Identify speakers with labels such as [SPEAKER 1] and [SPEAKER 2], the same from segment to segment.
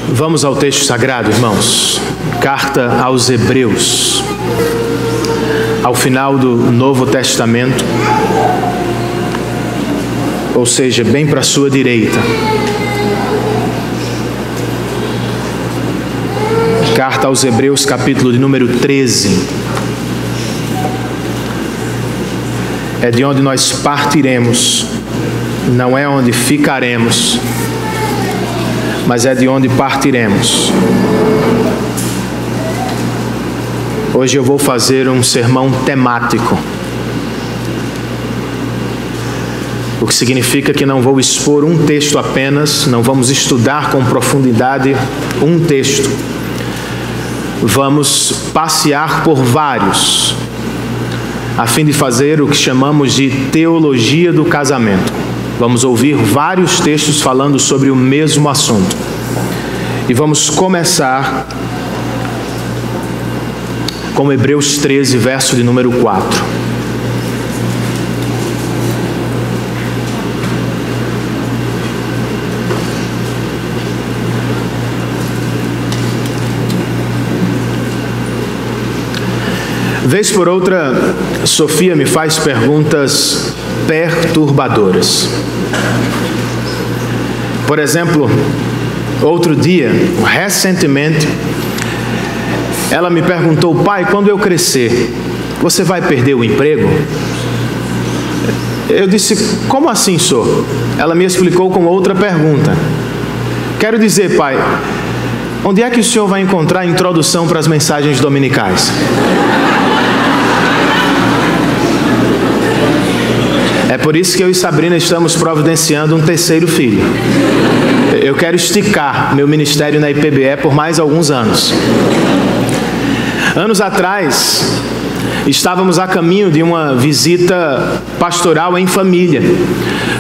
[SPEAKER 1] Vamos ao texto sagrado, irmãos. Carta aos Hebreus. Ao final do Novo Testamento, ou seja, bem para a sua direita. Carta aos Hebreus, capítulo de número 13. É de onde nós partiremos, não é onde ficaremos, mas é de onde partiremos. Hoje eu vou fazer um sermão temático, o que significa que não vou expor um texto apenas, não vamos estudar com profundidade um texto. Vamos passear por vários, a fim de fazer o que chamamos de teologia do casamento. Vamos ouvir vários textos falando sobre o mesmo assunto. E vamos começar com Hebreus 13, verso de número 4. Vez por outra, Sofia me faz perguntas perturbadoras. Por exemplo, outro dia, recentemente, ela me perguntou: pai, quando eu crescer, você vai perder o emprego? Eu disse: como assim, senhor? Ela me explicou com outra pergunta. Quero dizer, pai, onde é que o senhor vai encontrar a introdução para as mensagens dominicais? É por isso que eu e Sabrina estamos providenciando um terceiro filho. Eu quero esticar meu ministério na IPBE por mais alguns anos. Anos atrás, estávamos a caminho de uma visita pastoral em família,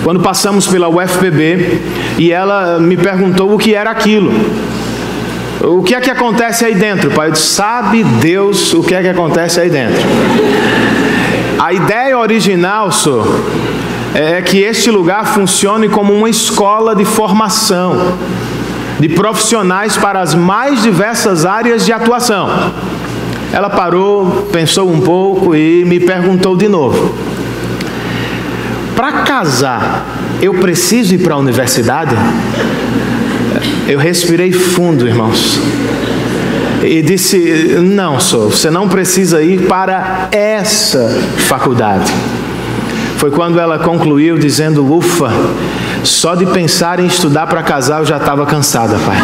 [SPEAKER 1] quando passamos pela UFPB, e ela me perguntou o que era aquilo. O que é que acontece aí dentro, pai? Eu disse: sabe Deus o que é que acontece aí dentro. A ideia original, senhor, é que este lugar funcione como uma escola de formação de profissionais para as mais diversas áreas de atuação. Ela parou, pensou um pouco e me perguntou de novo: para casar, eu preciso ir para a universidade? Eu respirei fundo, irmãos, e disse: não, senhor, você não precisa ir para essa faculdade. Foi quando ela concluiu dizendo: ufa, só de pensar em estudar para casar eu já estava cansada, pai.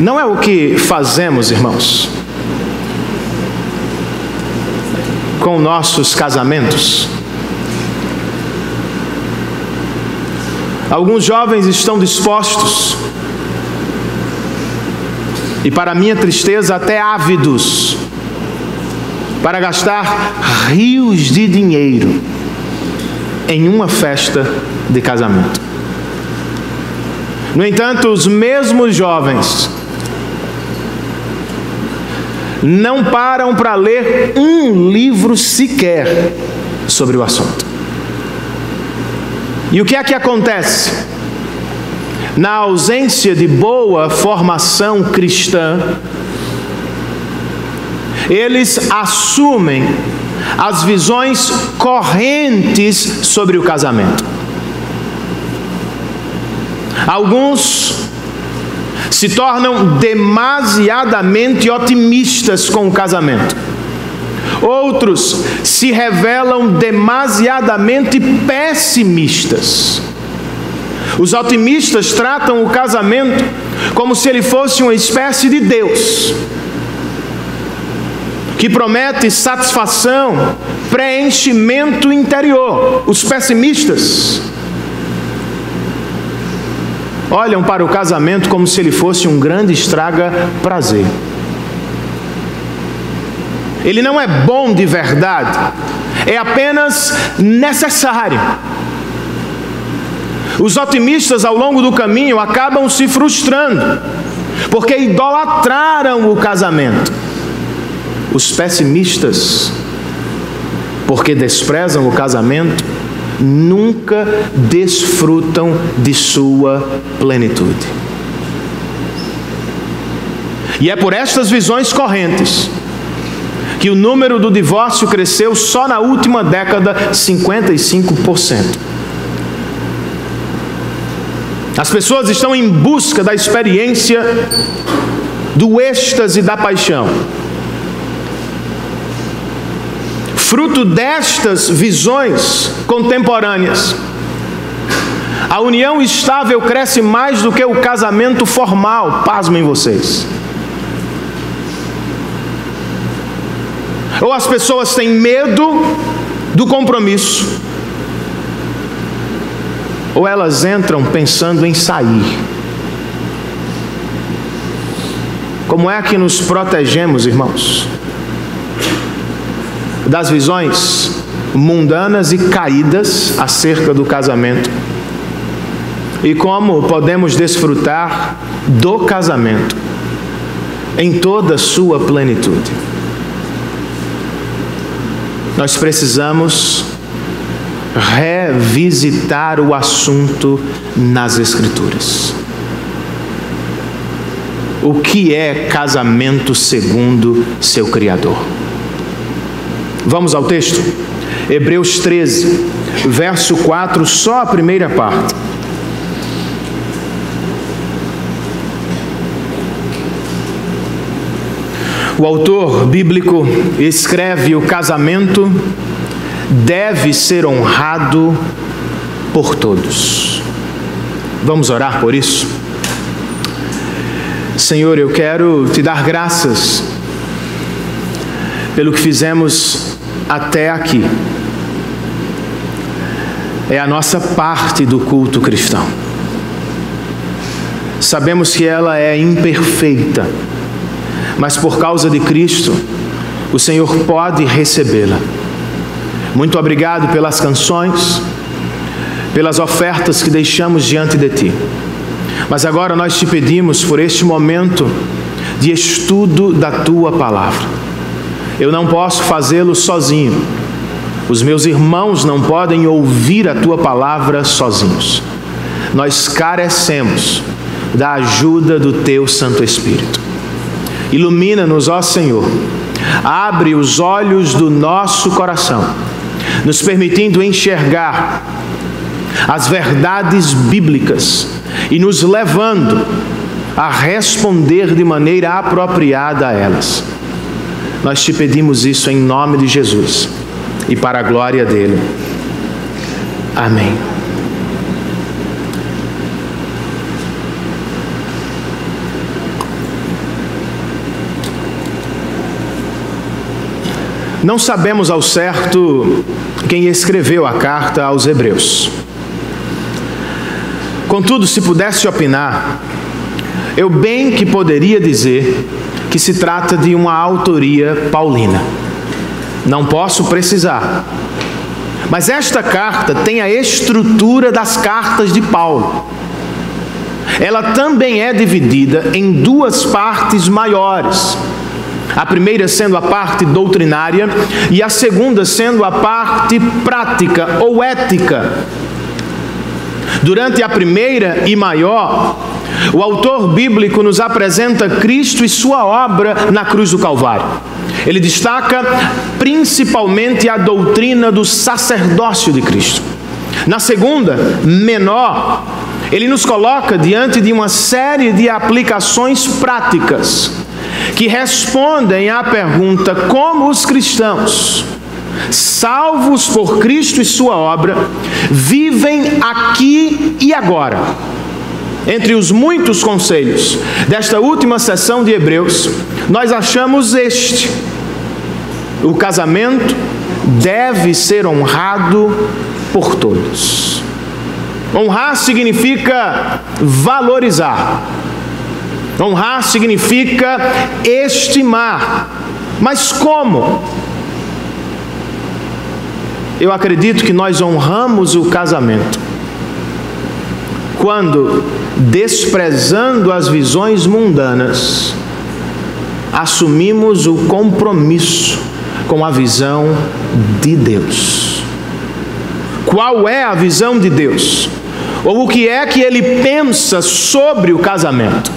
[SPEAKER 1] Não é o que fazemos, irmãos, com nossos casamentos. Alguns jovens estão dispostos, e para minha tristeza até ávidos, para gastar rios de dinheiro em uma festa de casamento. No entanto, os mesmos jovens não param para ler um livro sequer sobre o assunto. E o que é que acontece? Na ausência de boa formação cristã, eles assumem as visões correntes sobre o casamento. Alguns se tornam demasiadamente otimistas com o casamento. Outros se revelam demasiadamente pessimistas. Os otimistas tratam o casamento como se ele fosse uma espécie de Deus, que promete satisfação, preenchimento interior. Os pessimistas olham para o casamento como se ele fosse um grande estraga-prazer. Ele não é bom de verdade, é apenas necessário. Os otimistas ao longo do caminho acabam se frustrando, porque idolatraram o casamento. Os pessimistas, porque desprezam o casamento, nunca desfrutam de sua plenitude. E é por estas visões correntes que o número do divórcio cresceu só na última década 55%. As pessoas estão em busca da experiência do êxtase da paixão. Fruto destas visões contemporâneas, a união estável cresce mais do que o casamento formal, pasmem vocês. Ou as pessoas têm medo do compromisso, ou elas entram pensando em sair. Como é que nos protegemos, irmãos, das visões mundanas e caídas acerca do casamento? E como podemos desfrutar do casamento em toda a sua plenitude? Nós precisamos revisitar o assunto nas Escrituras. O que é casamento segundo seu Criador? Vamos ao texto? Hebreus 13, verso 4, só a primeira parte. O autor bíblico escreve: o casamento deve ser honrado por todos. Vamos orar por isso? Senhor, eu quero te dar graças pelo que fizemos até aqui. É a nossa parte do culto cristão. Sabemos que ela é imperfeita, mas por causa de Cristo, o Senhor pode recebê-la. Muito obrigado pelas canções, pelas ofertas que deixamos diante de Ti. Mas agora nós te pedimos por este momento de estudo da Tua Palavra. Eu não posso fazê-lo sozinho. Os meus irmãos não podem ouvir a Tua Palavra sozinhos. Nós carecemos da ajuda do Teu Santo Espírito. Ilumina-nos, ó Senhor. Abre os olhos do nosso coração, nos permitindo enxergar as verdades bíblicas e nos levando a responder de maneira apropriada a elas. Nós te pedimos isso em nome de Jesus e para a glória dele. Amém. Não sabemos ao certo quem escreveu a carta aos Hebreus. Contudo, se pudesse opinar, eu bem que poderia dizer que se trata de uma autoria paulina. Não posso precisar. Mas esta carta tem a estrutura das cartas de Paulo. Ela também é dividida em duas partes maiores. A primeira sendo a parte doutrinária e a segunda sendo a parte prática ou ética. Durante a primeira e maior, o autor bíblico nos apresenta Cristo e sua obra na cruz do Calvário. Ele destaca principalmente a doutrina do sacerdócio de Cristo. Na segunda, menor, ele nos coloca diante de uma série de aplicações práticas que respondem à pergunta: como os cristãos, salvos por Cristo e sua obra, vivem aqui e agora. Entre os muitos conselhos desta última sessão de Hebreus, nós achamos este: o casamento deve ser honrado por todos. Honrar significa valorizar. Honrar significa estimar. Mas como? Eu acredito que nós honramos o casamento quando, desprezando as visões mundanas, assumimos o compromisso com a visão de Deus. qual é a visão de Deus, ou o que é que ele pensa sobre o casamento.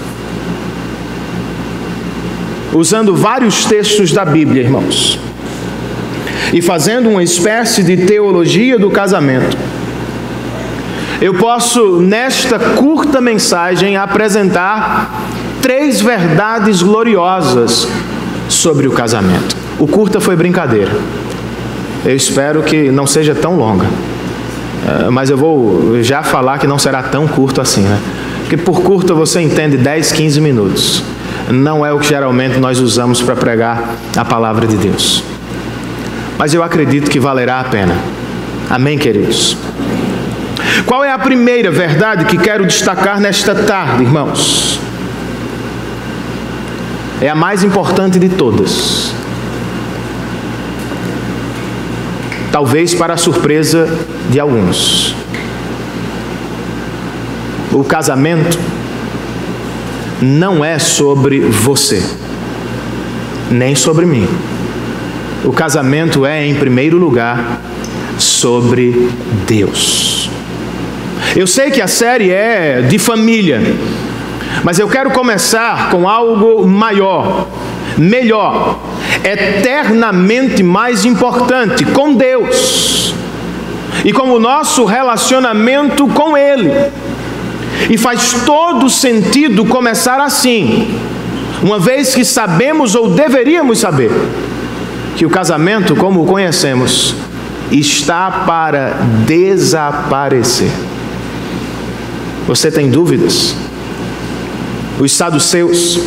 [SPEAKER 1] Usando vários textos da Bíblia, irmãos, e fazendo uma espécie de teologia do casamento, eu posso, nesta curta mensagem, apresentar 3 verdades gloriosas sobre o casamento. O curta foi brincadeira. Eu espero que não seja tão longa. Mas eu vou já falar que não será tão curto assim, né? Porque por curta você entende 10, 15 minutos. Não é o que geralmente nós usamos para pregar a palavra de Deus. Mas eu acredito que valerá a pena. Amém, queridos? Qual é a primeira verdade que quero destacar nesta tarde, irmãos? É a mais importante de todas. Talvez para a surpresa de alguns. O casamento não é sobre você, nem sobre mim. O casamento é, em primeiro lugar, sobre Deus. Eu sei que a série é de família, mas eu quero começar com algo maior, melhor, eternamente mais importante, com Deus e com o nosso relacionamento com Ele. E faz todo sentido começar assim, uma vez que sabemos, ou deveríamos saber, que o casamento, como o conhecemos, está para desaparecer. Você tem dúvidas? Os saduceus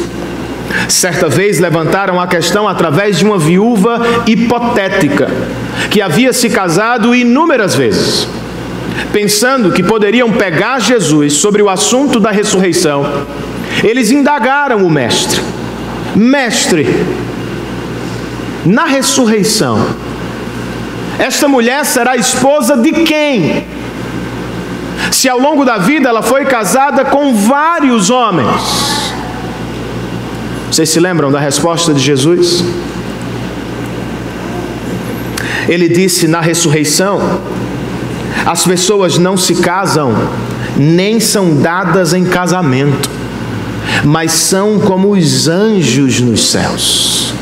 [SPEAKER 1] certa vez levantaram a questão através de uma viúva hipotética, que havia se casado inúmeras vezes, pensando que poderiam pegar Jesus sobre o assunto da ressurreição. Eles indagaram o mestre: Mestre, na ressurreição, esta mulher será esposa de quem? Se ao longo da vida ela foi casada com vários homens. Vocês se lembram da resposta de Jesus? Ele disse: na ressurreição, as pessoas não se casam, nem são dadas em casamento, mas são como os anjos nos céus.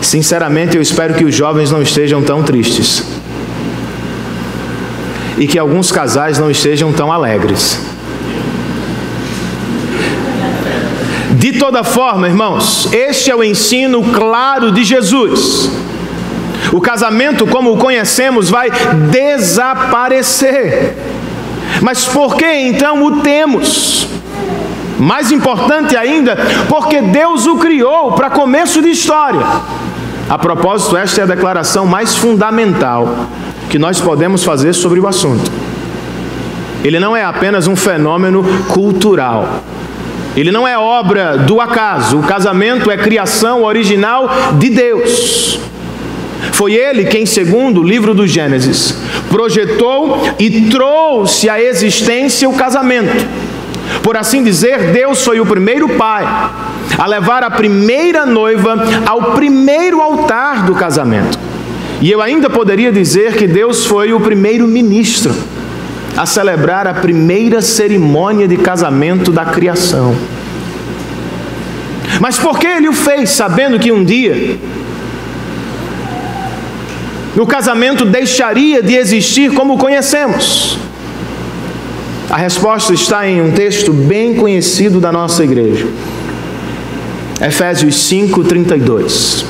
[SPEAKER 1] Sinceramente, eu espero que os jovens não estejam tão tristes e que alguns casais não estejam tão alegres. De toda forma, irmãos, este é o ensino claro de Jesus. O casamento, como o conhecemos, vai desaparecer. Mas por que então o temos? Mais importante ainda, porque Deus o criou para começo de história. A propósito, esta é a declaração mais fundamental que nós podemos fazer sobre o assunto. Ele não é apenas um fenômeno cultural. Ele não é obra do acaso. O casamento é criação original de Deus. Foi Ele quem, segundo o livro do Gênesis, projetou e trouxe à existência o casamento. Por assim dizer, Deus foi o primeiro pai a levar a primeira noiva ao primeiro altar do casamento. E eu ainda poderia dizer que Deus foi o primeiro ministro a celebrar a primeira cerimônia de casamento da criação. Mas por que Ele o fez, sabendo que um dia o casamento deixaria de existir como o conhecemos? A resposta está em um texto bem conhecido da nossa igreja, Efésios 5:32.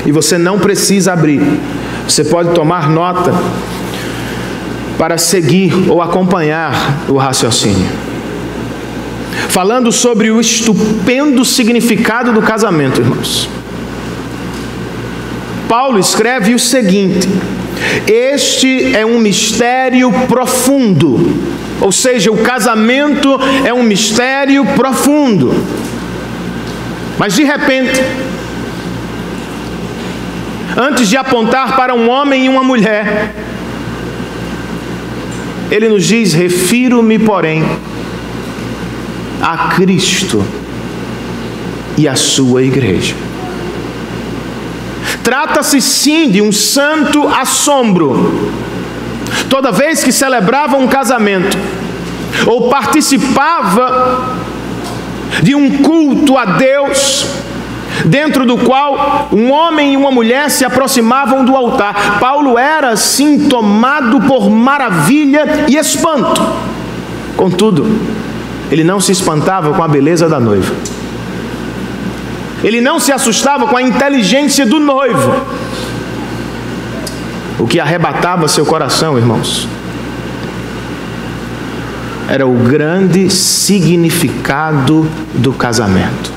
[SPEAKER 1] E você não precisa abrir, você pode tomar nota para seguir ou acompanhar o raciocínio. Falando sobre o estupendo significado do casamento, irmãos, Paulo escreve o seguinte: este é um mistério profundo. Ou seja, o casamento é um mistério profundo. Mas de repente, antes de apontar para um homem e uma mulher, ele nos diz: refiro-me, porém, a Cristo e a sua igreja. Trata-se sim de um santo assombro, Toda vez que celebrava um casamento, ou participava de um culto a Deus, dentro do qual um homem e uma mulher se aproximavam do altar, Paulo era assim tomado por maravilha e espanto. Contudo, ele não se espantava com a beleza da noiva. Ele não se assustava com a inteligência do noivo. O que arrebatava seu coração, irmãos, era o grande significado do casamento.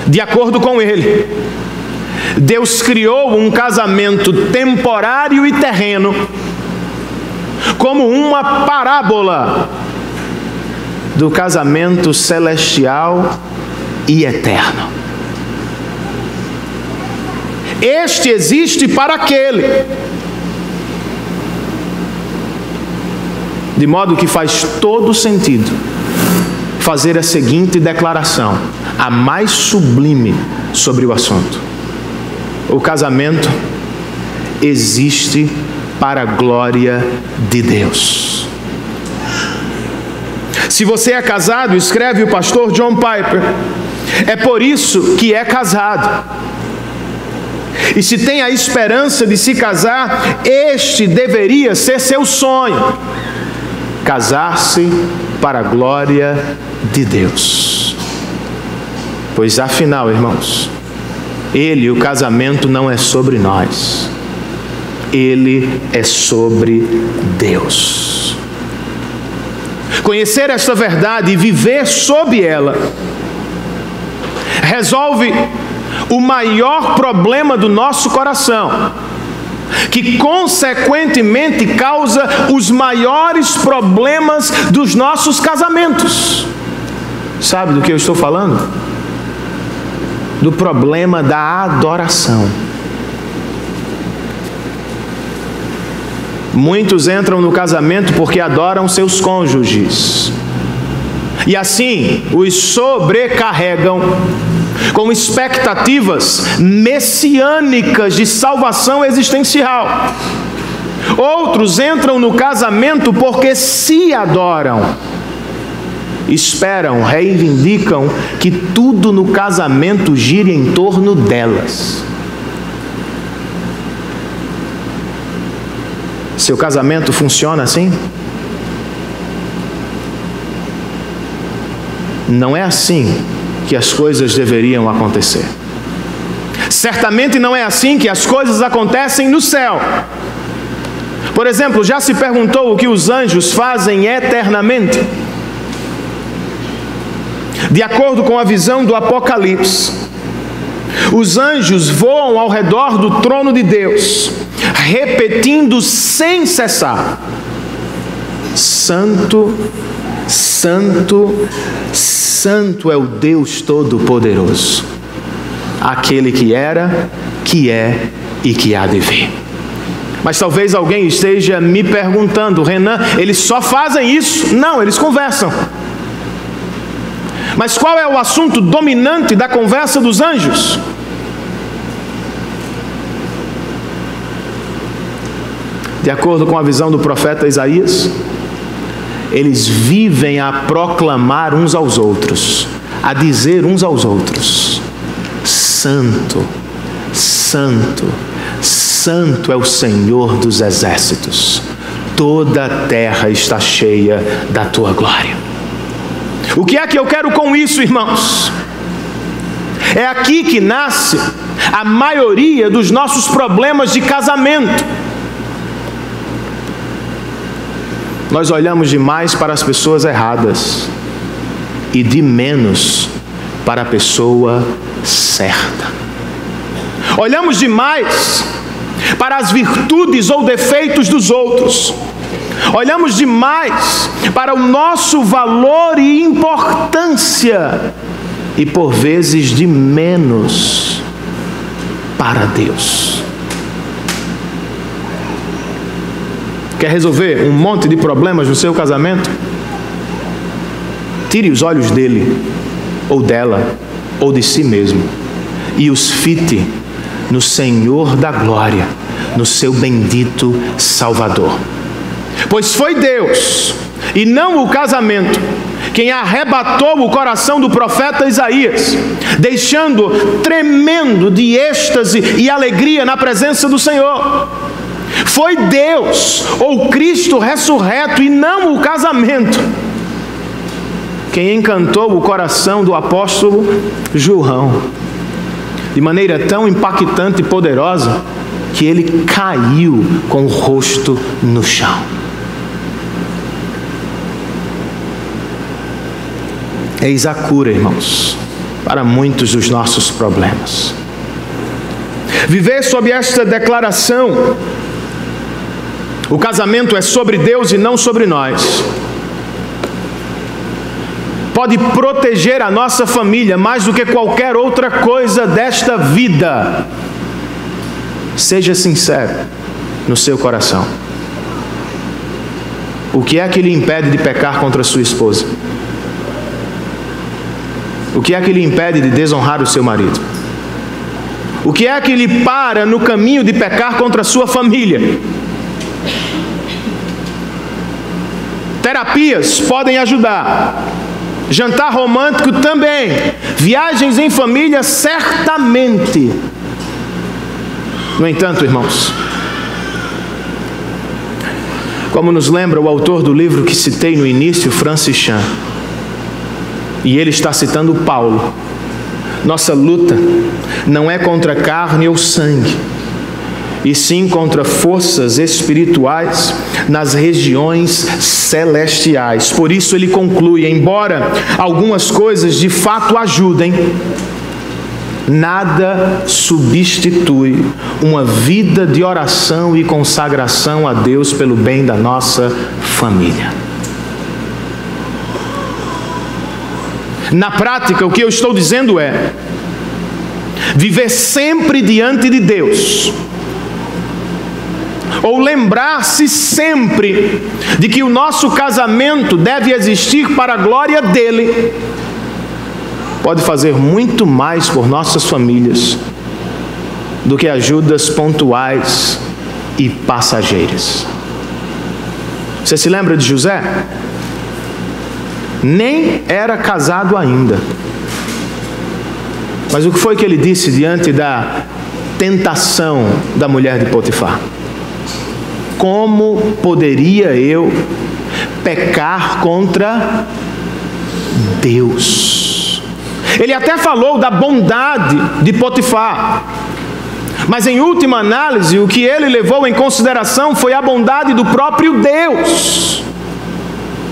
[SPEAKER 1] De acordo com ele, Deus criou um casamento temporário e terreno como uma parábola do casamento celestial e eterno. Este existe para aquele, de modo que faz todo sentido fazer a seguinte declaração, a mais sublime sobre o assunto: o casamento existe para a glória de Deus. Se você é casado, escreve o pastor John Piper, é por isso que é casado. E se tem a esperança de se casar, este deveria ser seu sonho: casar-se para a glória de Deus. Pois afinal, irmãos, o casamento não é sobre nós, ele é sobre Deus. Conhecer esta verdade e viver sob ela resolve o maior problema do nosso coração, que consequentemente causa os maiores problemas dos nossos casamentos. Sabe do que eu estou falando? Do problema da adoração. Muitos entram no casamento porque adoram seus cônjuges, e assim os sobrecarregam com expectativas messiânicas de salvação existencial. Outros entram no casamento porque se adoram, esperam, reivindicam que tudo no casamento gire em torno delas. Seu casamento funciona assim? Não é assim que as coisas deveriam acontecer. Certamente não é assim que as coisas acontecem no céu. Por exemplo, já se perguntou o que os anjos fazem eternamente? De acordo com a visão do Apocalipse, os anjos voam ao redor do trono de Deus, repetindo sem cessar: Santo, Santo, Santo é o Deus Todo-Poderoso, aquele que era, que é e que há de vir. Mas talvez alguém esteja me perguntando: Renan, eles só fazem isso? Não, eles conversam. Mas qual é o assunto dominante da conversa dos anjos? De acordo com a visão do profeta Isaías, eles vivem a proclamar uns aos outros, a dizer uns aos outros: Santo, Santo, Santo é o Senhor dos exércitos, toda a terra está cheia da tua glória. O que é que eu quero com isso, irmãos? É aqui que nasce a maioria dos nossos problemas de casamento. Nós olhamos demais para as pessoas erradas e de menos para a pessoa certa. Olhamos demais para as virtudes ou defeitos dos outros. Olhamos demais para o nosso valor e importância e por vezes de menos para Deus. Quer resolver um monte de problemas no seu casamento? Tire os olhos dele, ou dela, ou de si mesmo, e os fite no Senhor da glória, no seu bendito Salvador. Pois foi Deus, e não o casamento, quem arrebatou o coração do profeta Isaías, deixando tremendo de êxtase e alegria na presença do Senhor. Foi Deus, ou Cristo ressurreto, e não o casamento, quem encantou o coração do apóstolo João, de maneira tão impactante e poderosa, que ele caiu com o rosto no chão. Eis a cura, irmãos, para muitos dos nossos problemas. Viver sob esta declaração: o casamento é sobre Deus e não sobre nós, pode proteger a nossa família mais do que qualquer outra coisa desta vida. Seja sincero no seu coração. O que é que lhe impede de pecar contra sua esposa? O que é que lhe impede de desonrar o seu marido? O que é que lhe para no caminho de pecar contra a sua família? Terapias podem ajudar. Jantar romântico também. Viagens em família certamente. No entanto, irmãos, como nos lembra o autor do livro que citei no início, Francis Chan, e ele está citando Paulo, nossa luta não é contra carne ou sangue, e sim contra forças espirituais nas regiões celestiais. Por isso ele conclui: embora algumas coisas de fato ajudem, nada substitui uma vida de oração e consagração a Deus pelo bem da nossa família. Na prática, o que eu estou dizendo é: viver sempre diante de Deus, ou lembrar-se sempre de que o nosso casamento deve existir para a glória dele, pode fazer muito mais por nossas famílias do que ajudas pontuais e passageiras. Você se lembra de José? Nem era casado ainda. Mas o que foi que ele disse diante da tentação da mulher de Potifar? Como poderia eu pecar contra Deus? Ele até falou da bondade de Potifar, mas em última análise, o que ele levou em consideração foi a bondade do próprio Deus.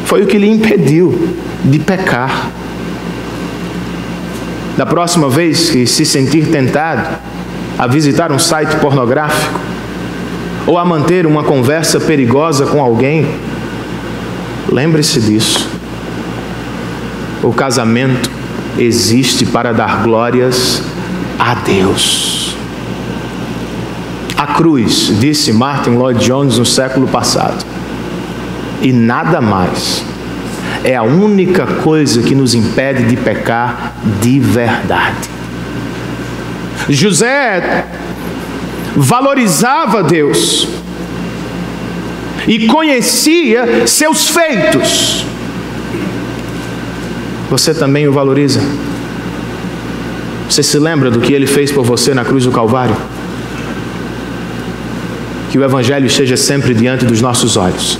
[SPEAKER 1] Foi o que lhe impediu de pecar. Da próxima vez que se sentir tentado a visitar um site pornográfico, ou a manter uma conversa perigosa com alguém, lembre-se disso. O casamento existe para dar glórias a Deus. A cruz, disse Martin Lloyd-Jones no século passado, e nada mais, é a única coisa que nos impede de pecar de verdade. José valorizava Deus e conhecia seus feitos. Você também o valoriza? Você se lembra do que ele fez por você na cruz do Calvário? Que o Evangelho esteja sempre diante dos nossos olhos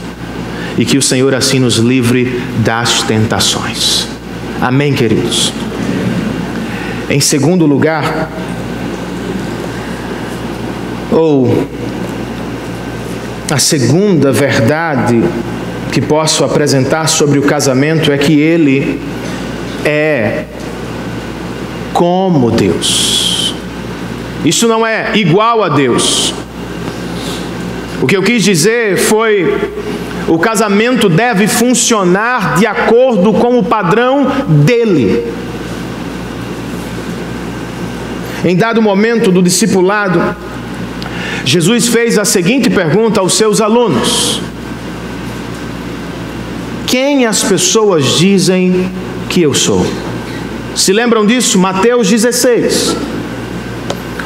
[SPEAKER 1] e que o Senhor assim nos livre das tentações. Amém, queridos? Em segundo lugar, a segunda verdade que posso apresentar sobre o casamento é que ele é como Deus. Isso não é igual a Deus. O que eu quis dizer foi: o casamento deve funcionar de acordo com o padrão dele. Em dado momento do discipulado, Jesus fez a seguinte pergunta aos seus alunos: quem as pessoas dizem que eu sou? Se lembram disso? Mateus 16.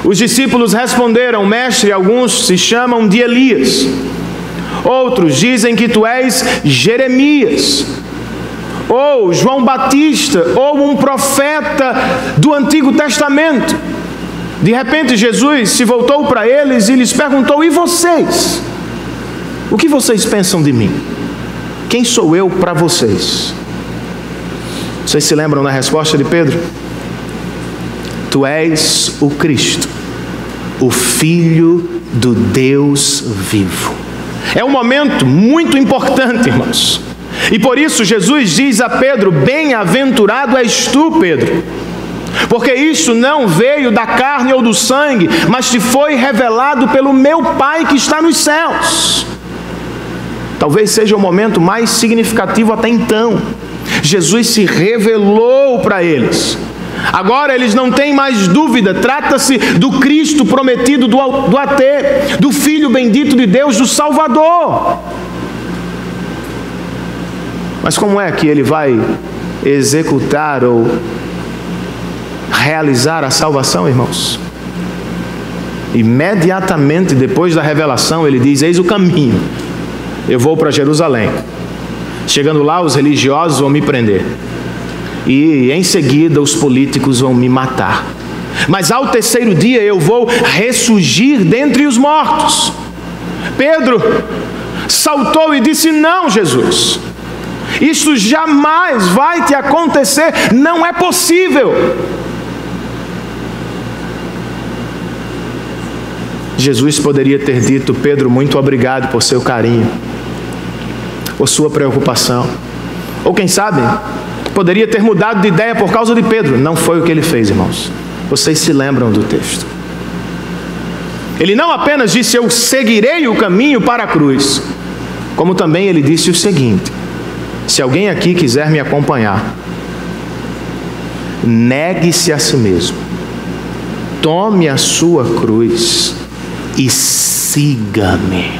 [SPEAKER 1] Os discípulos responderam: Mestre, alguns se chamam de Elias, outros dizem que tu és Jeremias, ou João Batista, ou um profeta do Antigo Testamento. De repente Jesus se voltou para eles e lhes perguntou: e vocês? O que vocês pensam de mim? Quem sou eu para vocês? Vocês se lembram da resposta de Pedro? Tu és o Cristo, o Filho do Deus vivo. É um momento muito importante, irmãos. E por isso Jesus diz a Pedro: bem-aventurado és tu, Pedro, porque isso não veio da carne ou do sangue, mas te foi revelado pelo meu Pai que está nos céus. Talvez seja o momento mais significativo até então. Jesus se revelou para eles. Agora eles não têm mais dúvida, trata-se do Cristo prometido do AT, do Filho bendito de Deus, do Salvador. Mas como é que ele vai executar ou realizar a salvação, irmãos? Imediatamente depois da revelação, ele diz: eis o caminho, eu vou para Jerusalém. Chegando lá, os religiosos vão me prender, e em seguida os políticos vão me matar. Mas ao terceiro dia eu vou ressurgir dentre os mortos. Pedro saltou e disse: não, Jesus, isso jamais vai te acontecer, não é possível. Jesus poderia ter dito: Pedro, muito obrigado por seu carinho, por sua preocupação. Ou quem sabe, poderia ter mudado de ideia por causa de Pedro. Não foi o que ele fez, irmãos. Vocês se lembram do texto. Ele não apenas disse: eu seguirei o caminho para a cruz, como também ele disse o seguinte: se alguém aqui quiser me acompanhar, negue-se a si mesmo, tome a sua cruz e siga-me.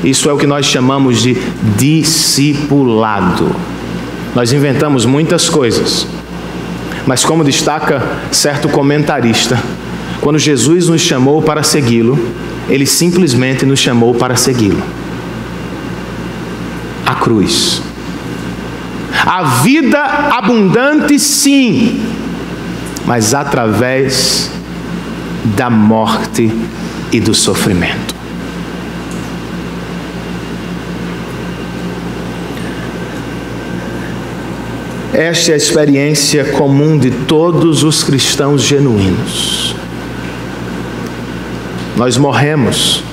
[SPEAKER 1] Isso é o que nós chamamos de discipulado. Nós inventamos muitas coisas, mas como destaca certo comentarista, quando Jesus nos chamou para segui-lo, ele simplesmente nos chamou para segui-lo. A cruz. A vida abundante, sim, mas através da morte e do sofrimento. Esta é a experiência comum de todos os cristãos genuínos. Nós morremos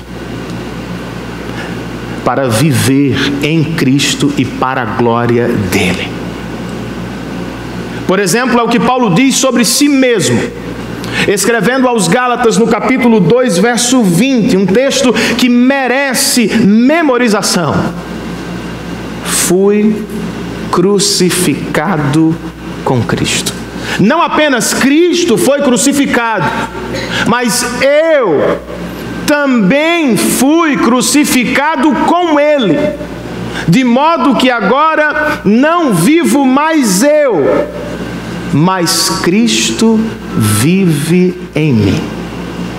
[SPEAKER 1] para viver em Cristo e para a glória dele. Por exemplo, é o que Paulo diz sobre si mesmo, escrevendo aos Gálatas no capítulo 2, verso 20, um texto que merece memorização. Fui crucificado com Cristo. Não apenas Cristo foi crucificado, mas eu também fui crucificado com Ele, de modo que agora não vivo mais eu, mas Cristo vive em mim.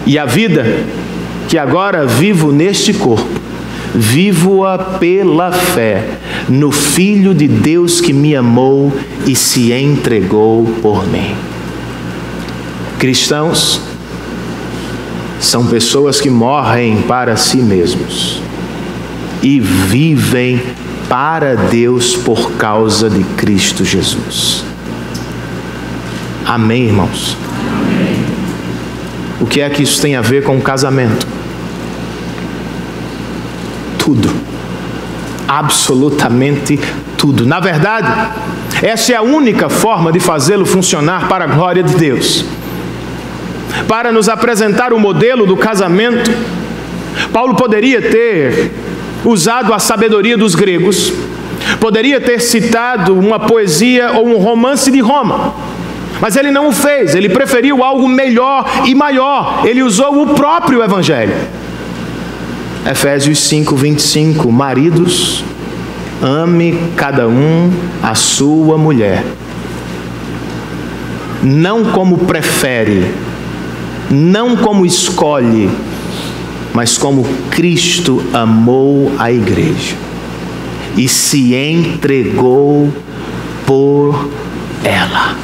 [SPEAKER 1] E a vida que agora vivo neste corpo, vivo-a pela fé no Filho de Deus que me amou e se entregou por mim. Cristãos são pessoas que morrem para si mesmos e vivem para Deus por causa de Cristo Jesus. Amém, irmãos? Amém. O que é que isso tem a ver com o casamento? Tudo. Absolutamente tudo. Na verdade, essa é a única forma de fazê-lo funcionar para a glória de Deus. Para nos apresentar o modelo do casamento, Paulo poderia ter usado a sabedoria dos gregos, poderia ter citado uma poesia ou um romance de Roma, mas ele não o fez. Ele preferiu algo melhor e maior. Ele usou o próprio Evangelho. Efésios 5:25, maridos, ame cada um a sua mulher, não como prefere, não como escolhe, mas como Cristo amou a igreja e se entregou por ela.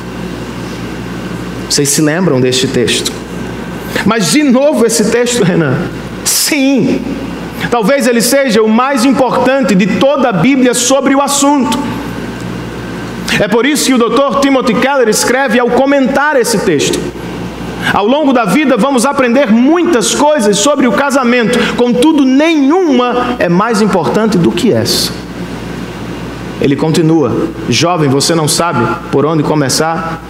[SPEAKER 1] Vocês se lembram deste texto? Mas de novo esse texto, Renan? Sim, talvez ele seja o mais importante de toda a Bíblia sobre o assunto. É por isso que o Dr. Timothy Keller escreve ao comentar esse texto: ao longo da vida vamos aprender muitas coisas sobre o casamento, contudo nenhuma é mais importante do que essa. Ele continua: jovem, você não sabe por onde começar?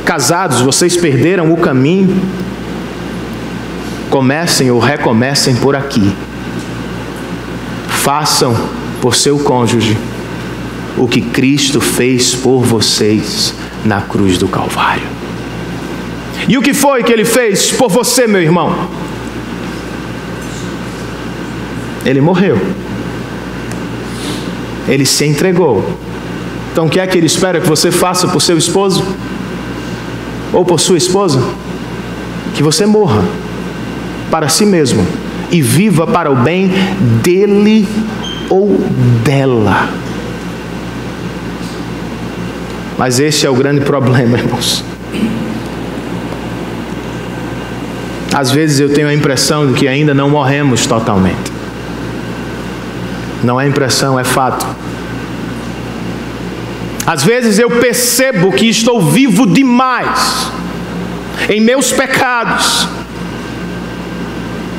[SPEAKER 1] Casados, vocês perderam o caminho? Comecem ou recomecem por aqui. Façam por seu cônjuge o que Cristo fez por vocês na cruz do Calvário. E o que foi que Ele fez por você, meu irmão? Ele morreu. Ele se entregou. Então o que é que Ele espera que você faça por seu esposo? Ou por sua esposa? Que você morra para si mesmo e viva para o bem dele ou dela. Mas esse é o grande problema, irmãos. Às vezes eu tenho a impressão de que ainda não morremos totalmente. Não é impressão, é fato. Às vezes eu percebo que estou vivo demais em meus pecados,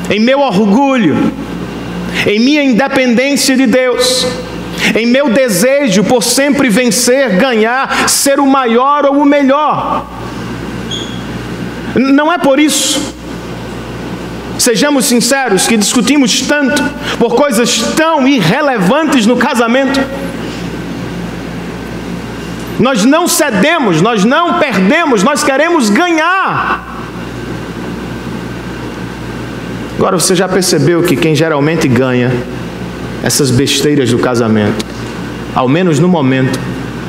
[SPEAKER 1] em meu orgulho, em minha independência de Deus, em meu desejo por sempre vencer, ganhar, ser o maior ou o melhor. Não é por isso, sejamos sinceros, que discutimos tanto por coisas tão irrelevantes no casamento. Nós não cedemos, nós não perdemos, nós queremos ganhar. Agora você já percebeu que quem geralmente ganha essas besteiras do casamento, ao menos no momento,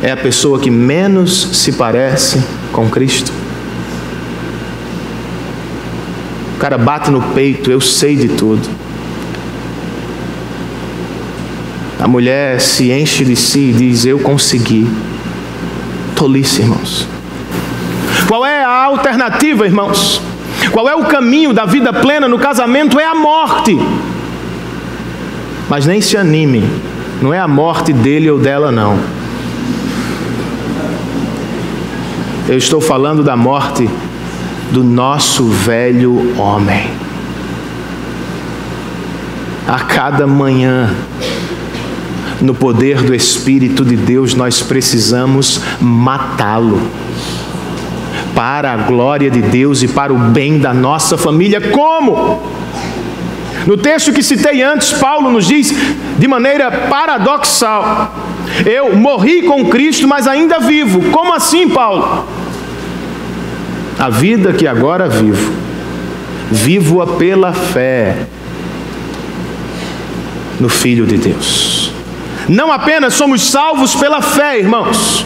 [SPEAKER 1] é a pessoa que menos se parece com Cristo? O cara bate no peito: eu sei de tudo. A mulher se enche de si e diz: eu consegui. Tolice, irmãos. Qual é a alternativa, irmãos? Qual é o caminho da vida plena no casamento? É a morte. Mas nem se anime, não é a morte dele ou dela, não. Eu estou falando da morte do nosso velho homem. A cada manhã, no poder do Espírito de Deus, nós precisamos matá-lo, para a glória de Deus e para o bem da nossa família. Como? No texto que citei antes, Paulo nos diz de maneira paradoxal: eu morri com Cristo, mas ainda vivo. Como assim, Paulo? A vida que agora vivo, vivo-a pela fé no Filho de Deus. Não apenas somos salvos pela fé, irmãos.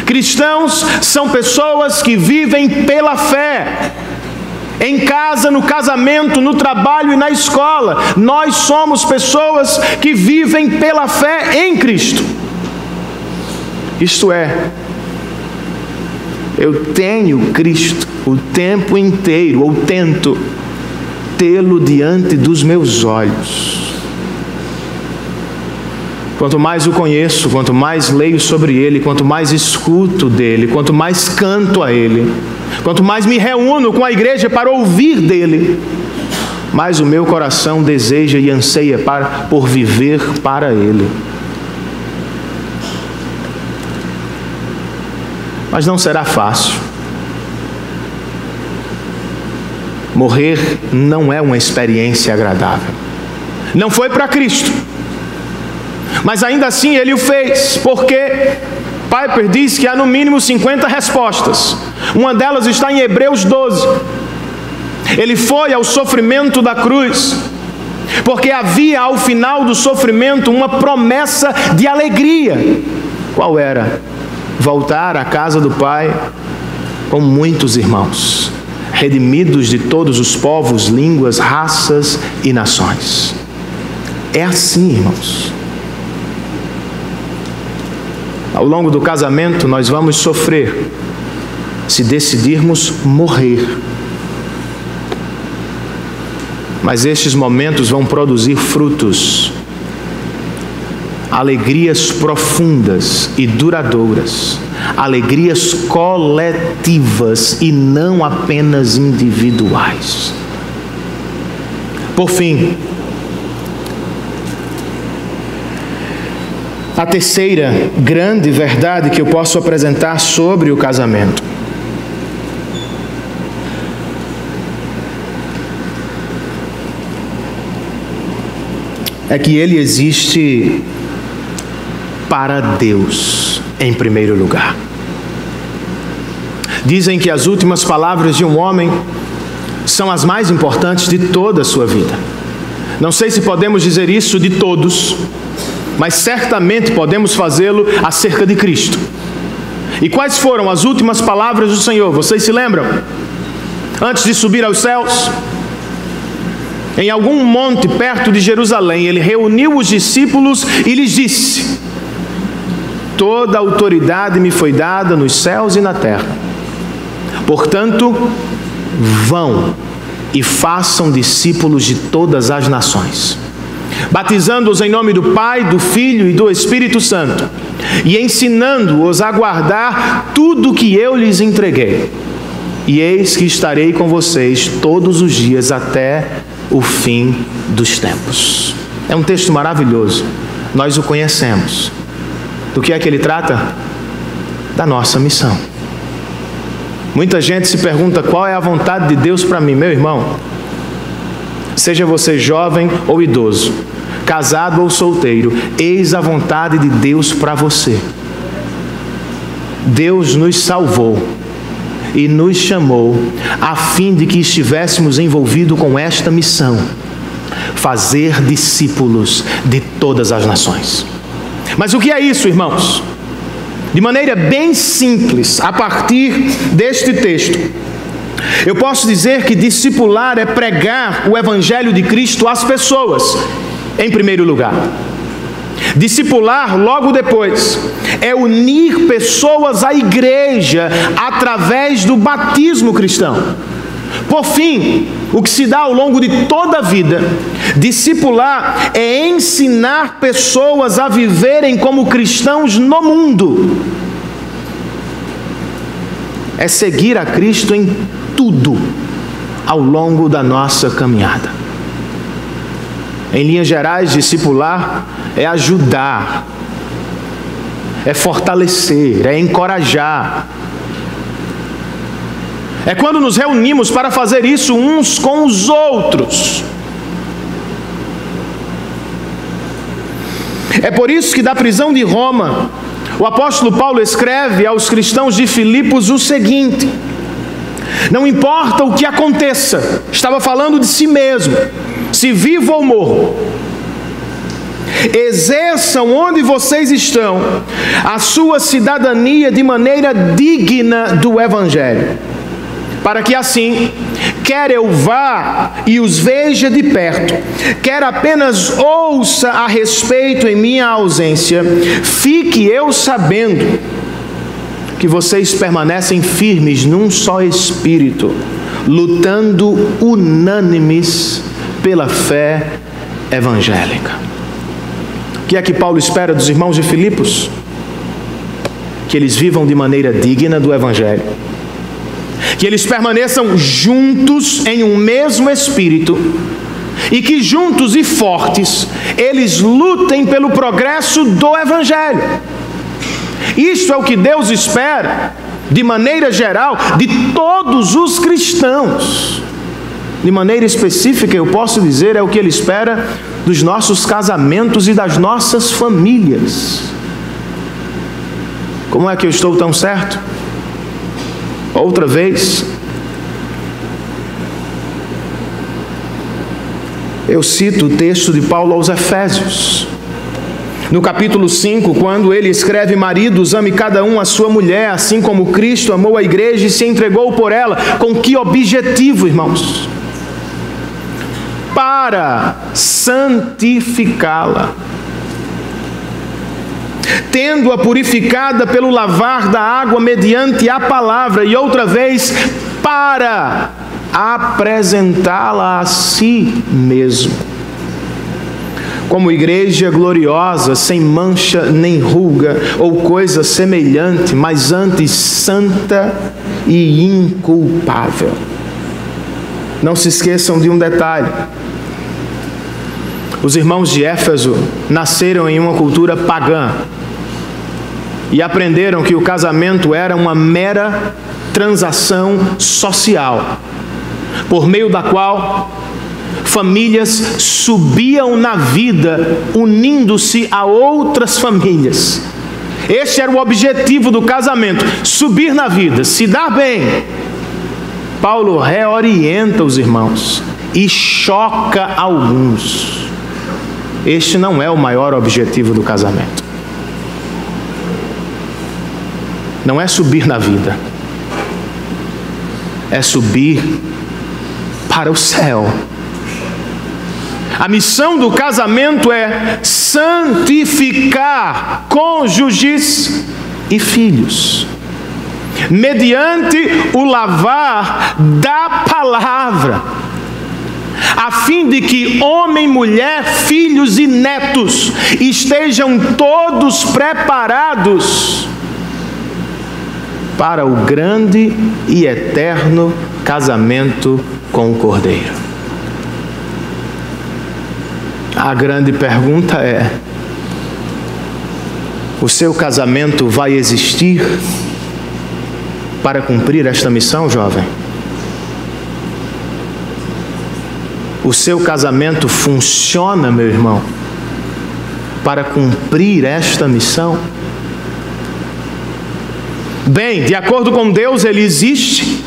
[SPEAKER 1] Cristãos são pessoas que vivem pela fé. Em casa, no casamento, no trabalho e na escola, nós somos pessoas que vivem pela fé em Cristo. Isto é, eu tenho Cristo o tempo inteiro, ou tento tê-lo diante dos meus olhos. Quanto mais o conheço, quanto mais leio sobre Ele, quanto mais escuto dEle, quanto mais canto a Ele, quanto mais me reúno com a igreja para ouvir dEle, mais o meu coração deseja e anseia por viver para Ele. Mas não será fácil. Morrer não é uma experiência agradável. Não foi para Cristo. Mas ainda assim Ele o fez, porque Piper diz que há no mínimo 50 respostas. Uma delas está em Hebreus 12. Ele foi ao sofrimento da cruz, porque havia ao final do sofrimento uma promessa de alegria. Qual era? voltar à casa do Pai com muitos irmãos, redimidos de todos os povos, línguas, raças e nações. É assim, irmãos. Ao longo do casamento, nós vamos sofrer se decidirmos morrer. Mas estes momentos vão produzir frutos, alegrias profundas e duradouras, alegrias coletivas e não apenas individuais. Por fim, a terceira grande verdade que eu posso apresentar sobre o casamento é que ele existe para Deus em primeiro lugar. Dizem que as últimas palavras de um homem são as mais importantes de toda a sua vida. Não sei se podemos dizer isso de todos, mas certamente podemos fazê-lo acerca de Cristo. E quais foram as últimas palavras do Senhor? Vocês se lembram? Antes de subir aos céus, em algum monte perto de Jerusalém, ele reuniu os discípulos e lhes disse: toda a autoridade me foi dada nos céus e na terra. Portanto, vão e façam discípulos de todas as nações, batizando-os em nome do Pai, do Filho e do Espírito Santo, e ensinando-os a guardar tudo o que eu lhes entreguei. E eis que estarei com vocês todos os dias até o fim dos tempos. É um texto maravilhoso. Nós o conhecemos. Do que é que ele trata? Da nossa missão. Muita gente se pergunta qual é a vontade de Deus para mim. Meu irmão, seja você jovem ou idoso, casado ou solteiro, eis a vontade de Deus para você. Deus nos salvou e nos chamou a fim de que estivéssemos envolvidos com esta missão: fazer discípulos de todas as nações. Mas o que é isso, irmãos? De maneira bem simples, a partir deste texto, eu posso dizer que discipular é pregar o Evangelho de Cristo às pessoas, em primeiro lugar. Discipular, logo depois, é unir pessoas à igreja através do batismo cristão. Por fim, o que se dá ao longo de toda a vida, discipular é ensinar pessoas a viverem como cristãos no mundo. É seguir a Cristo em tudo ao longo da nossa caminhada. Em linhas gerais, discipular é ajudar, é fortalecer, é encorajar. É quando nos reunimos para fazer isso uns com os outros. É por isso que da prisão de Roma, o apóstolo Paulo escreve aos cristãos de Filipos o seguinte: não importa o que aconteça, estava falando de si mesmo, se vivo ou morro, exerçam onde vocês estão a sua cidadania de maneira digna do Evangelho, para que assim, quer eu vá e os veja de perto, quer apenas ouça a respeito em minha ausência, fique eu sabendo que vocês permanecem firmes num só espírito, lutando unânimes pela fé evangélica. O que é que Paulo espera dos irmãos de Filipos? Que eles vivam de maneira digna do Evangelho, que eles permaneçam juntos em um mesmo espírito e que juntos e fortes eles lutem pelo progresso do Evangelho. Isso é o que Deus espera, de maneira geral, de todos os cristãos. De maneira específica, eu posso dizer, é o que Ele espera dos nossos casamentos e das nossas famílias. Como é que eu estou tão certo? Outra vez, eu cito o texto de Paulo aos Efésios, No capítulo 5, quando ele escreve: maridos, ame cada um a sua mulher, assim como Cristo amou a igreja e se entregou por ela. Com que objetivo, irmãos? Para santificá-la, tendo-a purificada pelo lavar da água mediante a palavra, e outra vez para apresentá-la a si mesmo, como igreja gloriosa, sem mancha nem ruga ou coisa semelhante, mas antes santa e inculpável. Não se esqueçam de um detalhe: os irmãos de Éfeso nasceram em uma cultura pagã e aprenderam que o casamento era uma mera transação social, por meio da qual famílias subiam na vida, unindo-se a outras famílias. Este era o objetivo do casamento: subir na vida, se dar bem. Paulo reorienta os irmãos e choca alguns. Este não é o maior objetivo do casamento. Não é subir na vida, é subir para o céu. A missão do casamento é santificar cônjuges e filhos, mediante o lavar da palavra, a fim de que homem, mulher, filhos e netos estejam todos preparados para o grande e eterno casamento com o Cordeiro. A grande pergunta é: o seu casamento vai existir para cumprir esta missão, jovem? O seu casamento funciona, meu irmão, para cumprir esta missão? Bem, de acordo com Deus, ele existe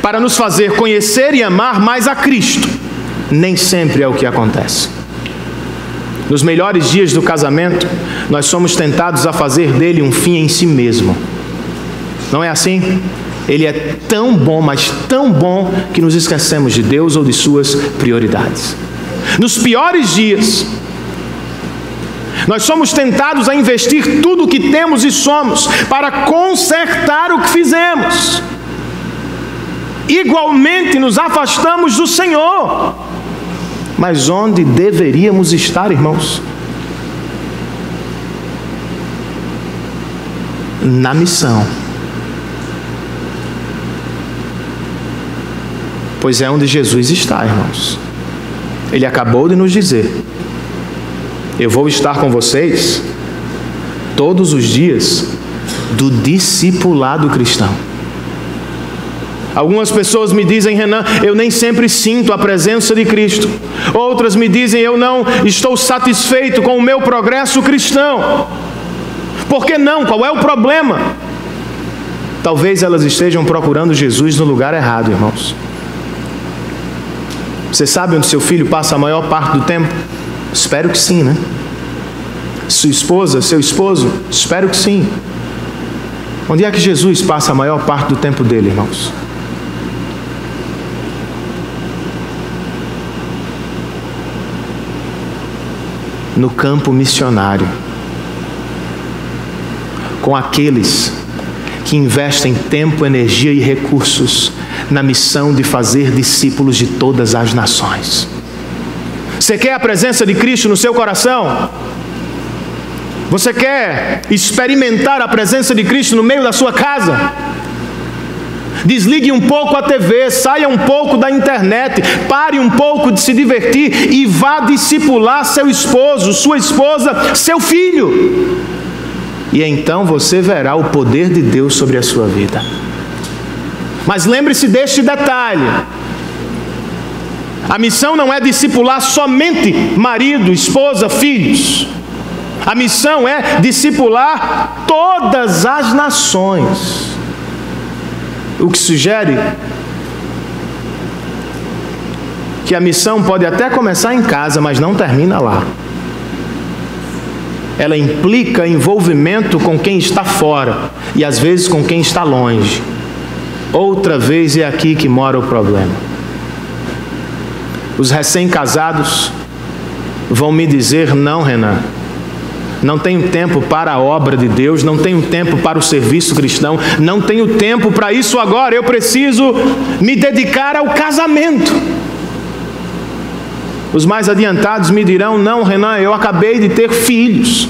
[SPEAKER 1] para nos fazer conhecer e amar mais a Cristo. Nem sempre é o que acontece. Nos melhores dias do casamento, nós somos tentados a fazer dele um fim em si mesmo. Não é assim? Ele é tão bom, mas tão bom, que nos esquecemos de Deus ou de suas prioridades. Nos piores dias, nós somos tentados a investir tudo o que temos e somos para consertar o que fizemos. Igualmente nos afastamos do Senhor. Mas onde deveríamos estar, irmãos? Na missão. Pois é onde Jesus está, irmãos. Ele acabou de nos dizer: eu vou estar com vocês todos os dias do discipulado cristão. Algumas pessoas me dizem: Renan, eu nem sempre sinto a presença de Cristo. Outras me dizem: eu não estou satisfeito com o meu progresso cristão. Por que não? Qual é o problema? Talvez elas estejam procurando Jesus no lugar errado, irmãos. Você sabe onde seu filho passa a maior parte do tempo? Espero que sim, né? Sua esposa, seu esposo? Espero que sim. Onde é que Jesus passa a maior parte do tempo dele, irmãos? No campo missionário, com aqueles que investem tempo, energia e recursos na missão de fazer discípulos de todas as nações. Você quer a presença de Cristo no seu coração? Você quer experimentar a presença de Cristo no meio da sua casa? Desligue um pouco a TV, saia um pouco da internet, pare um pouco de se divertir e vá discipular seu esposo, sua esposa, seu filho. E então você verá o poder de Deus sobre a sua vida. Mas lembre-se deste detalhe: a missão não é discipular somente marido, esposa, filhos. A missão é discipular todas as nações. O que sugere que a missão pode até começar em casa, mas não termina lá. ela implica envolvimento com quem está fora e às vezes com quem está longe. Outra vez é aqui que mora o problema. Os recém-casados vão me dizer: não, Renan, não tenho tempo para a obra de Deus, não tenho tempo para o serviço cristão, não tenho tempo para isso agora, eu preciso me dedicar ao casamento. Os mais adiantados me dirão: não, Renan, eu acabei de ter filhos.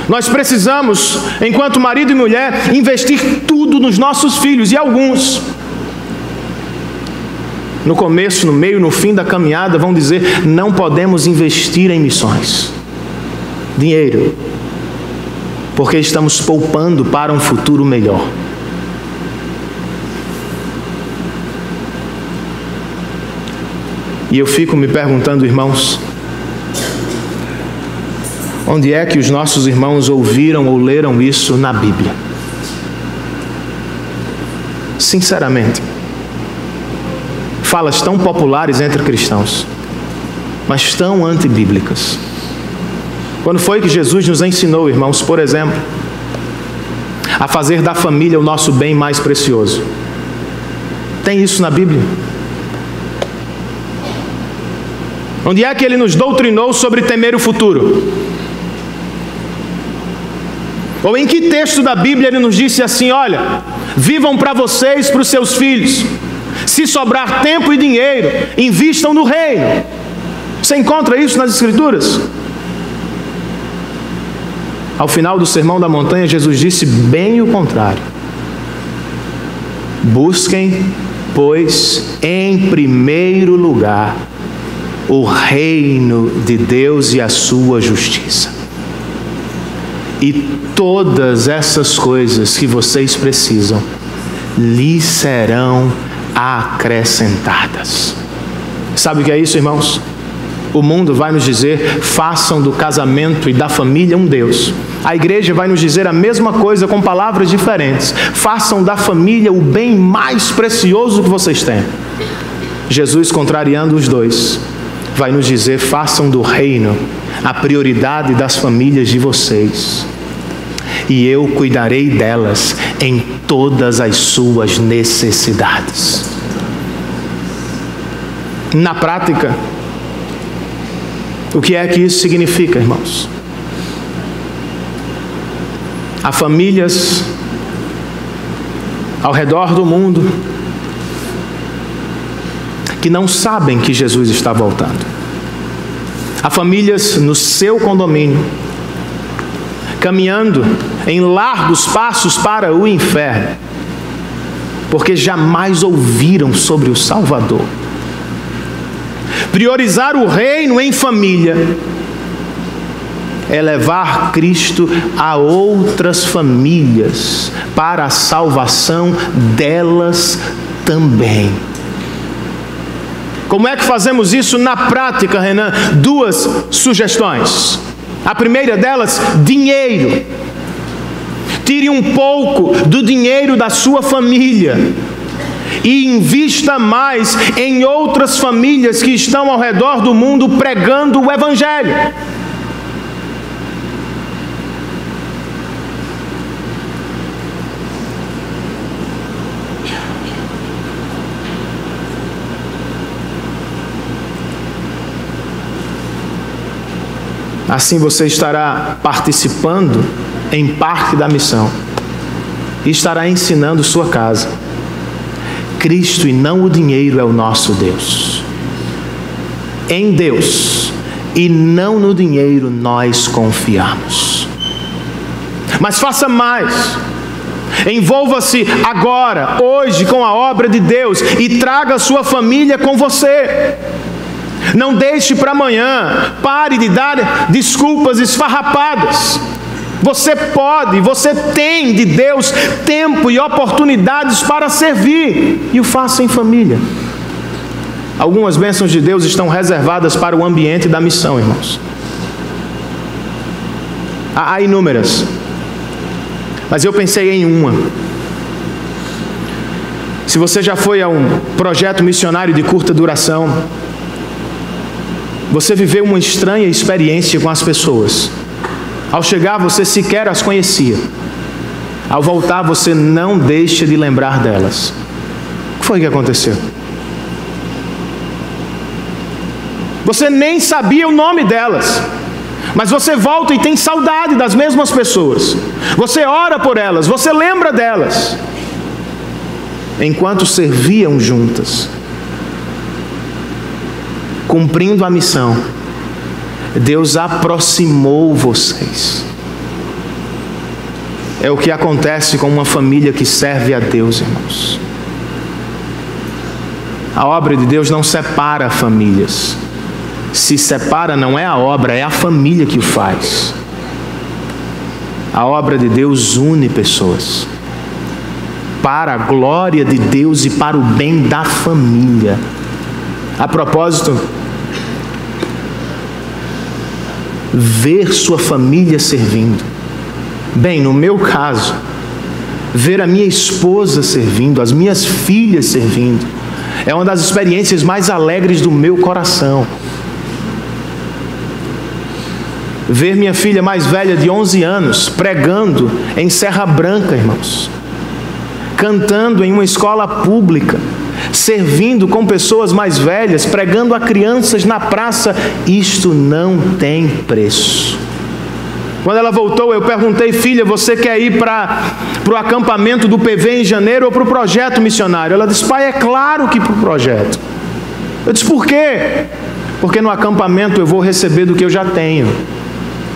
[SPEAKER 1] Nós precisamos, enquanto marido e mulher, investir tudo nos nossos filhos. E alguns, no começo, no meio, no fim da caminhada, vão dizer: não podemos investir em missões. Dinheiro, porque estamos poupando para um futuro melhor. E eu fico me perguntando, irmãos, onde é que os nossos irmãos ouviram ou leram isso na Bíblia? Sinceramente, falas tão populares entre cristãos, mas tão antibíblicas. Quando foi que Jesus nos ensinou, irmãos, por exemplo, a fazer da família o nosso bem mais precioso? Tem isso na Bíblia? Onde é que Ele nos doutrinou sobre temer o futuro? Ou em que texto da Bíblia Ele nos disse assim: olha, vivam para vocês, para os seus filhos, se sobrar tempo e dinheiro, invistam no reino? Você encontra isso nas Escrituras? Ao final do Sermão da Montanha, Jesus disse bem o contrário. Busquem, pois, em primeiro lugar, o reino de Deus e a sua justiça. E todas essas coisas que vocês precisam lhes serão acrescentadas. Sabe o que é isso, irmãos? O mundo vai nos dizer: façam do casamento e da família um Deus. A igreja vai nos dizer a mesma coisa com palavras diferentes: façam da família o bem mais precioso que vocês têm. Jesus, contrariando os dois, vai nos dizer: façam do reino a prioridade das famílias de vocês, e eu cuidarei delas em todas as suas necessidades. Na prática, o que é que isso significa, irmãos? Há famílias ao redor do mundo que não sabem que Jesus está voltando. Há famílias no seu condomínio caminhando em largos passos para o inferno, porque jamais ouviram sobre o Salvador. Priorizar o reino em família é levar Cristo a outras famílias para a salvação delas também. Como é que fazemos isso na prática, Renan? 2 sugestões. A primeira delas: dinheiro. Tire um pouco do dinheiro da sua família e invista mais em outras famílias que estão ao redor do mundo pregando o Evangelho. Assim você estará participando em parte da missão e estará ensinando sua casa. Cristo e não o dinheiro é o nosso Deus. Em Deus e não no dinheiro nós confiamos. Mas faça mais. Envolva-se agora, hoje, com a obra de Deus e traga a sua família com você. Não deixe para amanhã. Pare de dar desculpas esfarrapadas. Você pode, você tem de Deus tempo e oportunidades para servir, e o faça em família. Algumas bênçãos de Deus estão reservadas para o ambiente da missão, irmãos. Há inúmeras, mas eu pensei em uma. Se você já foi a um projeto missionário de curta duração, você viveu uma estranha experiência com as pessoas. Ao chegar, você sequer as conhecia. Ao voltar, você não deixa de lembrar delas. O que foi que aconteceu? Você nem sabia o nome delas, mas você volta e tem saudade das mesmas pessoas. Você ora por elas, você lembra delas. Enquanto serviam juntas, cumprindo a missão, Deus aproximou vocês. É o que acontece com uma família que serve a Deus, irmãos. A obra de Deus não separa famílias. Se separa, não é a obra, é a família que o faz. A obra de Deus une pessoas para a glória de Deus e para o bem da família. A propósito, ver sua família servindo. Bem, no meu caso, ver a minha esposa servindo, as minhas filhas servindo, é uma das experiências mais alegres do meu coração. Ver minha filha mais velha de 11 anos pregando em Serra Branca, irmãos, cantando em uma escola pública, servindo com pessoas mais velhas, pregando a crianças na praça, isto não tem preço. Quando ela voltou, eu perguntei: filha, você quer ir para o acampamento do PV em janeiro ou para o projeto missionário? Ela disse: pai, é claro que para o projeto. Eu disse: por quê? Porque no acampamento eu vou receber do que eu já tenho.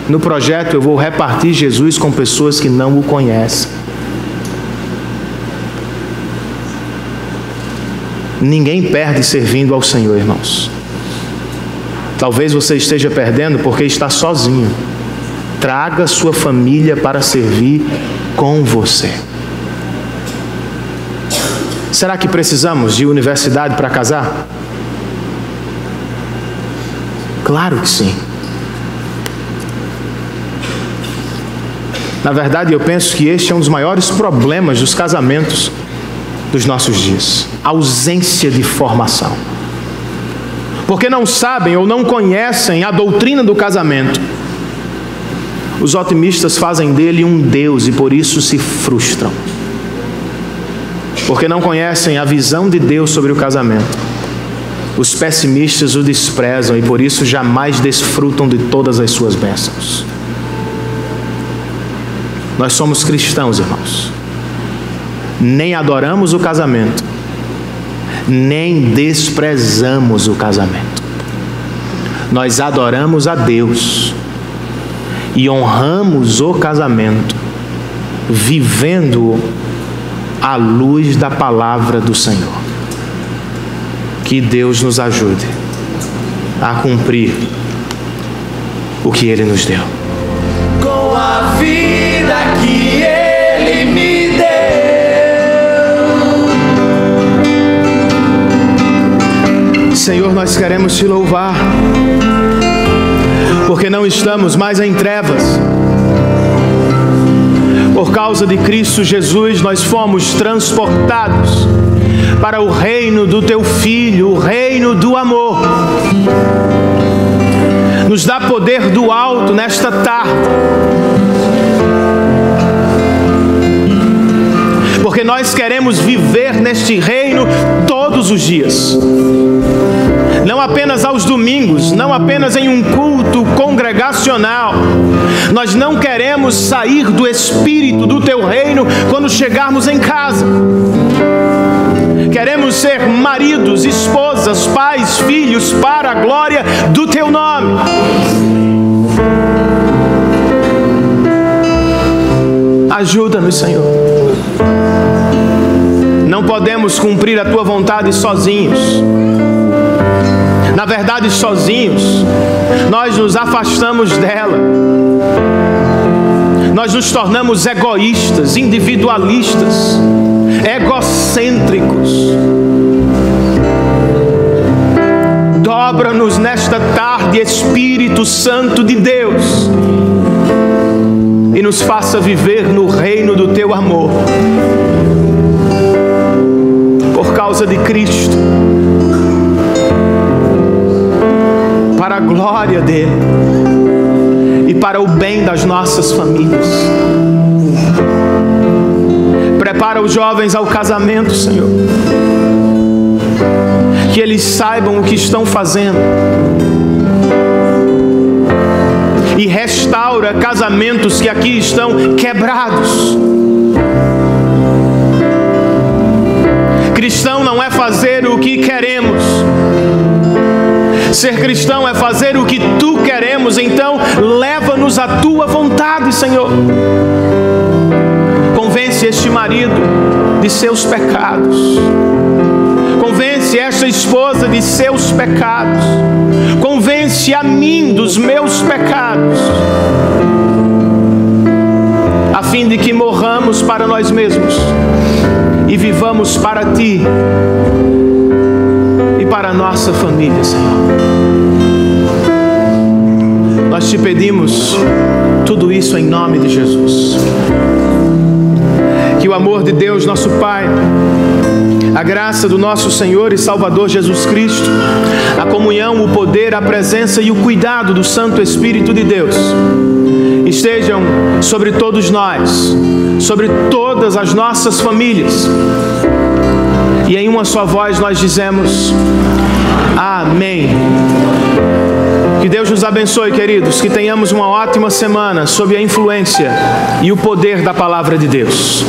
[SPEAKER 1] No projeto eu vou repartir Jesus com pessoas que não o conhecem. Ninguém perde servindo ao Senhor, irmãos. Talvez você esteja perdendo porque está sozinho. Traga sua família para servir com você. Será que precisamos de universidade para casar? Claro que sim. Na verdade, eu penso que este é um dos maiores problemas dos casamentos dos nossos dias: a ausência de formação. Porque não sabem ou não conhecem a doutrina do casamento. Os otimistas fazem dele um Deus e por isso se frustram. Porque não conhecem a visão de Deus sobre o casamento. Os pessimistas o desprezam e por isso jamais desfrutam de todas as suas bênçãos. Nós somos cristãos, irmãos. Nem adoramos o casamento, nem desprezamos o casamento. Nós adoramos a Deus e honramos o casamento, vivendo à luz da palavra do Senhor. Que Deus nos ajude a cumprir o que Ele nos deu.
[SPEAKER 2] Com a vida que Ele me deu.
[SPEAKER 1] Senhor, nós queremos Te louvar, porque não estamos mais em trevas. Por causa de Cristo Jesus, nós fomos transportados para o reino do Teu Filho, o reino do amor. Nos dá poder do alto nesta tarde, porque nós queremos viver neste reino todos os dias. Não apenas aos domingos, não apenas em um culto congregacional. Nós não queremos sair do Espírito do Teu reino quando chegarmos em casa. Queremos ser maridos, esposas, pais, filhos, para a glória do Teu nome. Ajuda-nos, Senhor. Não podemos cumprir a Tua vontade sozinhos. Na verdade, sozinhos, nós nos afastamos dela. Nós nos tornamos egoístas, individualistas, egocêntricos. Dobra-nos nesta tarde, Espírito Santo de Deus, e nos faça viver no reino do Teu amor. Por causa de Cristo, para a glória dEle e para o bem das nossas famílias. Prepara os jovens ao casamento, Senhor. Que eles saibam o que estão fazendo. E restaura casamentos que aqui estão quebrados. Cristão não é fazer o que queremos. Ser cristão é fazer o que tu queremos. Então, leva-nos à tua vontade, Senhor. Convence este marido de seus pecados. Convence esta esposa de seus pecados. Convence a mim dos meus pecados, a fim de que morramos para nós mesmos e vivamos para Ti e para a nossa família, Senhor. Nós Te pedimos tudo isso em nome de Jesus. Que o amor de Deus, nosso Pai, a graça do nosso Senhor e Salvador Jesus Cristo, a comunhão, o poder, a presença e o cuidado do Santo Espírito de Deus estejam sobre todos nós, sobre todas as nossas famílias. E em uma só voz nós dizemos: Amém. Que Deus nos abençoe, queridos, que tenhamos uma ótima semana sob a influência e o poder da palavra de Deus.